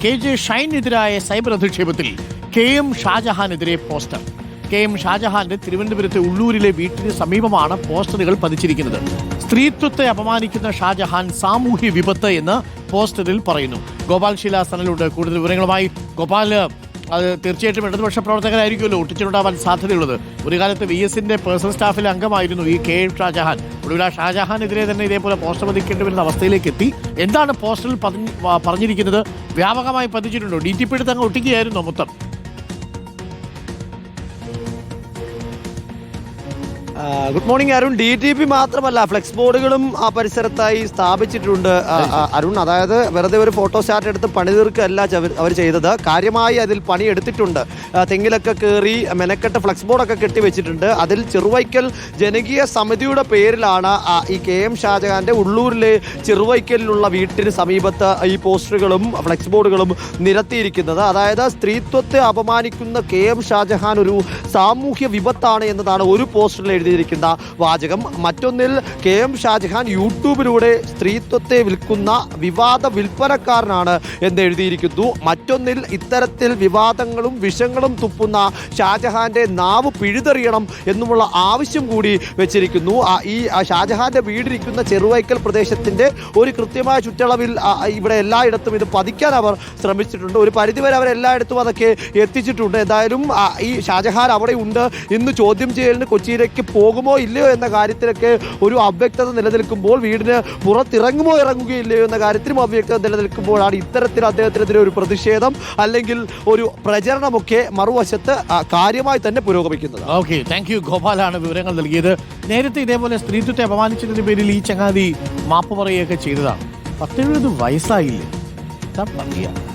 KJ ഷൈനെതിരായ cyber അധിക്ഷേപത്തിൽ KM ഷാജഹാനെതിരെ പോസ്റ്റർ. KM ഷാജഹാന്റെ തിരുവനന്തപുരത്തെ ഉള്ളൂരിലെ വീട്ടിന് സമീപമാണ് പോസ്റ്ററുകൾ പതിച്ചിരിക്കുന്നത്. സ്ത്രീത്വത്തെ അപമാനിക്കുന്ന ഷാജഹാൻ സാമൂഹ്യ വിപത്ത് എന്ന് പോസ്റ്ററിൽ പറയുന്നു. ഗോപാൽ ശീലാസനലുണ്ട് കൂടുതൽ വിവരങ്ങളുമായി. ഗോപാൽ, അത് തീർച്ചയായിട്ടും ഇടതുപക്ഷ പ്രവർത്തകരായിരിക്കുമല്ലോ ഒട്ടിച്ചിട്ടുണ്ടാവാൻ സാധ്യതയുള്ളത്. ഒരു കാലത്ത് VS-ന്റെ പേഴ്സണൽ സ്റ്റാഫിലെ അംഗമായിരുന്നു ഈ KM ഷാജഹാൻ. ഒടുവിൽ ആ ഷാജഹാനെതിരെ തന്നെ ഇതേപോലെ പോസ്റ്റർ പതിക്കേണ്ടി വരുന്ന അവസ്ഥയിലേക്ക് എത്തി. എന്താണ് പോസ്റ്ററിൽ പറഞ്ഞിരിക്കുന്നത്? വ്യാപകമായി പതിച്ചിട്ടുണ്ടോ? DTP എടുത്ത് അങ്ങ് ഒട്ടിക്കുകയായിരുന്നോ മൊത്തം? Good morning Arun. DTP മാത്രമല്ല, ഫ്ലെക്സ് ബോർഡുകളും ആ പരിസരത്തായി സ്ഥാപിച്ചിട്ടുണ്ട് അരുൺ. അതായത് വെറുതെ ഒരു ഫോട്ടോ സ്റ്റാറ്റ് എടുത്ത് പണി തീർക്കുകയല്ല അവർ ചെയ്തത്, കാര്യമായി അതിൽ പണി എടുത്തിട്ടുണ്ട്. തെങ്ങിലൊക്കെ കയറി മെനക്കെട്ട് ഫ്ലെക്സ് ബോർഡൊക്കെ കെട്ടിവെച്ചിട്ടുണ്ട്. അതിൽ ചെറുവൈക്കൽ ജനകീയ സമിതിയുടെ പേരിലാണ് ഈ KM ഷാജഹാന്റെ ഉള്ളൂരിലെ ചെറുവൈക്കലിലുള്ള വീട്ടിന് സമീപത്ത് ഈ പോസ്റ്ററുകളും ഫ്ലെക്സ് ബോർഡുകളും നിരത്തിയിരിക്കുന്നത്. അതായത് സ്ത്രീത്വത്തെ അപമാനിക്കുന്ന KM ഷാജഹാൻ ഒരു സാമൂഹ്യ വിപത്താണ് എന്നതാണ് ഒരു പോസ്റ്ററിൽ എഴുതിയിരിക്കുന്ന വാചകം. മറ്റൊന്നിൽ KM ഷാജഹാൻ യൂട്യൂബിലൂടെ സ്ത്രീത്വത്തെ വിൽക്കുന്ന വിവാദ വിൽപ്പനക്കാരനാണ് എന്ന് എഴുതിയിരിക്കുന്നു. മറ്റൊന്നിൽ ഇത്തരത്തിൽ വിവാദങ്ങളും വിഷങ്ങളും തുപ്പുന്ന ഷാജഹാന്റെ നാവ് പിഴുതെറിയണം എന്നുമുള്ള ആവശ്യം കൂടി വെച്ചിരിക്കുന്നു. ഈ ഷാജഹാന്റെ വീടിരിക്കുന്ന ചെറുവൈക്കൽ പ്രദേശത്തിന്റെ ഒരു കൃത്യമായ ചുറ്റളവിൽ ഇവിടെ എല്ലായിടത്തും ഇത് പതിക്കാൻ അവർ ശ്രമിച്ചിട്ടുണ്ട്. ഒരു പരിധിവരെ അവർ എല്ലായിടത്തും അതൊക്കെ എത്തിച്ചിട്ടുണ്ട്. എന്തായാലും ഈ ഷാജഹാൻ അവിടെ ഉണ്ട്. ഇന്ന് ചോദ്യം ചെയ്യലിന് കൊച്ചിയിലേക്ക് പോകുമോ ഇല്ലയോ എന്ന കാര്യത്തിലൊക്കെ ഒരു അവ്യക്തത നിലനിൽക്കുമ്പോൾ, വീടിന് പുറത്തിറങ്ങുമോ ഇറങ്ങുകയില്ലയോ എന്ന കാര്യത്തിലും അവ്യക്തത നിലനിൽക്കുമ്പോഴാണ് ഇത്തരത്തിൽ അദ്ദേഹത്തിനെതിരെ ഒരു പ്രതിഷേധം അല്ലെങ്കിൽ ഒരു പ്രചരണമൊക്കെ മറുവശത്ത് കാര്യമായി തന്നെ പുരോഗമിക്കുന്നത്. Okay, thank you. ഗോപാലാണ് വിവരങ്ങൾ നൽകിയത്. നേരത്തെ ഇതേപോലെ സ്ത്രീത്വത്തെ അപമാനിച്ചതിന്റെ പേരിൽ ഈ ചങ്ങാതി മാപ്പ് പറയുകയൊക്കെ ചെയ്തതാണ്. 17 വയസ്സായില്ലേ? എന്താ പറയുക?